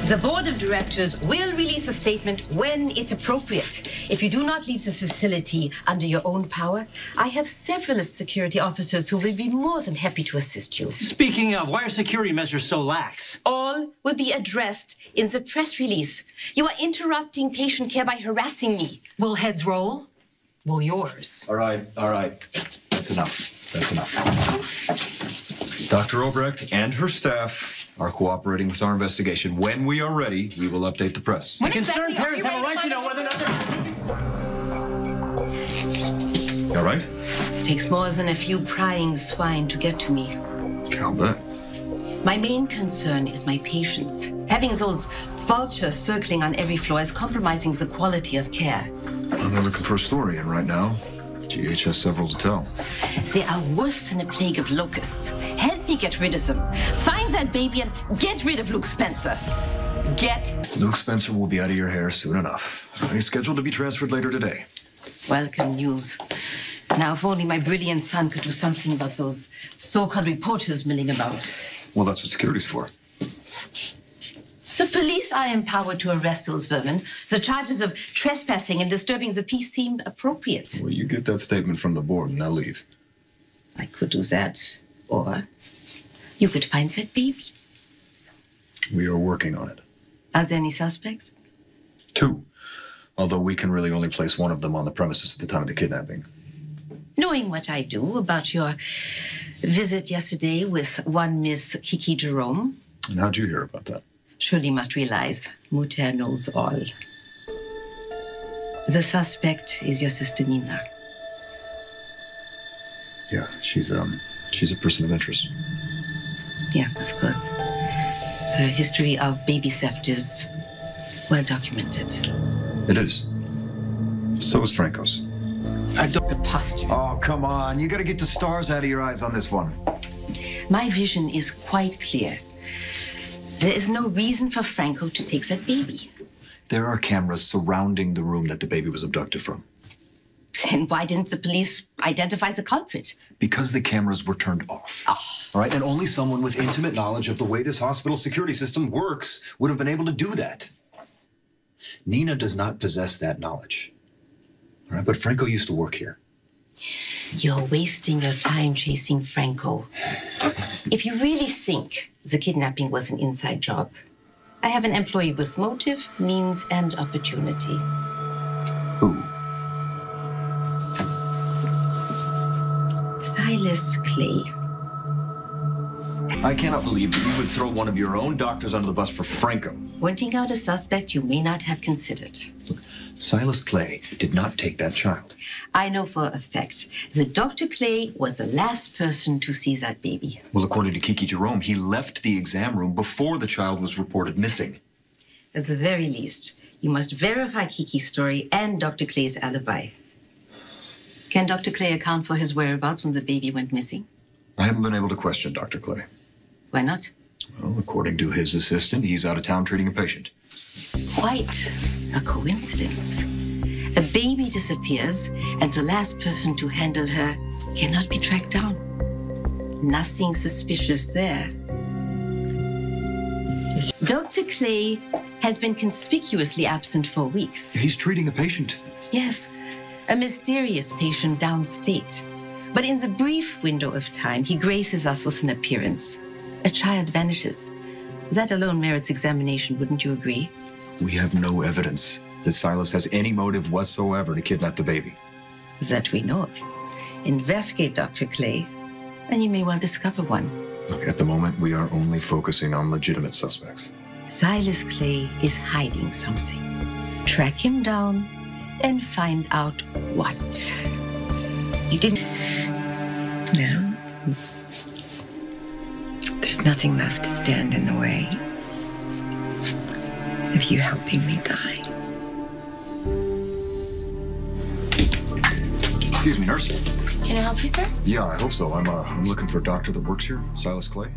The board of directors will release a statement when it's appropriate. If you do not leave this facility under your own power, I have several security officers who will be more than happy to assist you. Speaking of, why are security measures so lax? All will be addressed in the press release. You are interrupting patient care by harassing me. Will heads roll? Will yours? All right. That's enough. Dr. Obrecht and her staff are cooperating with our investigation. When we are ready, we will update the press. The concerned parents have a right to know whether or not they're... You all right? Takes more than a few prying swine to get to me. I'll bet. My main concern is my patients. Having those vultures circling on every floor is compromising the quality of care. Well, they're looking for a story, and right now, GH has several to tell. They are worse than a plague of locusts. Help me get rid of them. Find that baby and get rid of Luke Spencer. Luke Spencer will be out of your hair soon enough. He's scheduled to be transferred later today. Welcome news. Now, if only my brilliant son could do something about those so-called reporters milling about. Well, that's what security's for. The police are empowered to arrest those vermin. The charges of trespassing and disturbing the peace seem appropriate. Well, you get that statement from the board and they'll leave. I could do that. Or you could find that baby. We are working on it. Are there any suspects? 2. Although we can really only place one of them on the premises at the time of the kidnapping. Knowing what I do about your visit yesterday with one Miss Kiki Jerome. And how'd you hear about that? Surely must realize Mutter knows all. The suspect is your sister Nina. Yeah, she's a person of interest. Yeah, of course. Her history of baby theft is well documented. It is. So is Franco's. Preposterous. Oh, come on. You gotta get the stars out of your eyes on this one. My vision is quite clear. There is no reason for Franco to take that baby. There are cameras surrounding the room that the baby was abducted from. Then why didn't the police identify the culprit? Because the cameras were turned off. Oh. All right, and only someone with intimate knowledge of the way this hospital security system works would have been able to do that. Nina does not possess that knowledge. All right, but Franco used to work here. You're wasting your time chasing Franco. If you really think the kidnapping was an inside job, I have an employee with motive, means, and opportunity. Who? Silas Clay. I cannot believe that you would throw one of your own doctors under the bus for Franco. Pointing out a suspect you may not have considered. Look, Silas Clay did not take that child. I know for a fact that Dr. Clay was the last person to see that baby. Well, according to Kiki Jerome, he left the exam room before the child was reported missing. At the very least, you must verify Kiki's story and Dr. Clay's alibi. Can Dr. Clay account for his whereabouts when the baby went missing? I haven't been able to question Dr. Clay. Why not? Well, according to his assistant, he's out of town treating a patient. Quite a coincidence. A baby disappears, and the last person to handle her cannot be tracked down. Nothing suspicious there. Dr. Clay has been conspicuously absent for weeks. He's treating a patient. Yes, a mysterious patient downstate. But in the brief window of time, he graces us with an appearance. A child vanishes. That alone merits examination, wouldn't you agree? We have no evidence that Silas has any motive whatsoever to kidnap the baby. That we know of. Investigate Dr. Clay, and you may well discover one. Look, at the moment, we are only focusing on legitimate suspects. Silas Clay is hiding something. Track him down and find out what. You didn't... No. There's nothing left to stand in the way of you helping me die. Excuse me, nurse. Can I help you, sir? Yeah, I hope so. I'm looking for a doctor that works here, Silas Clay.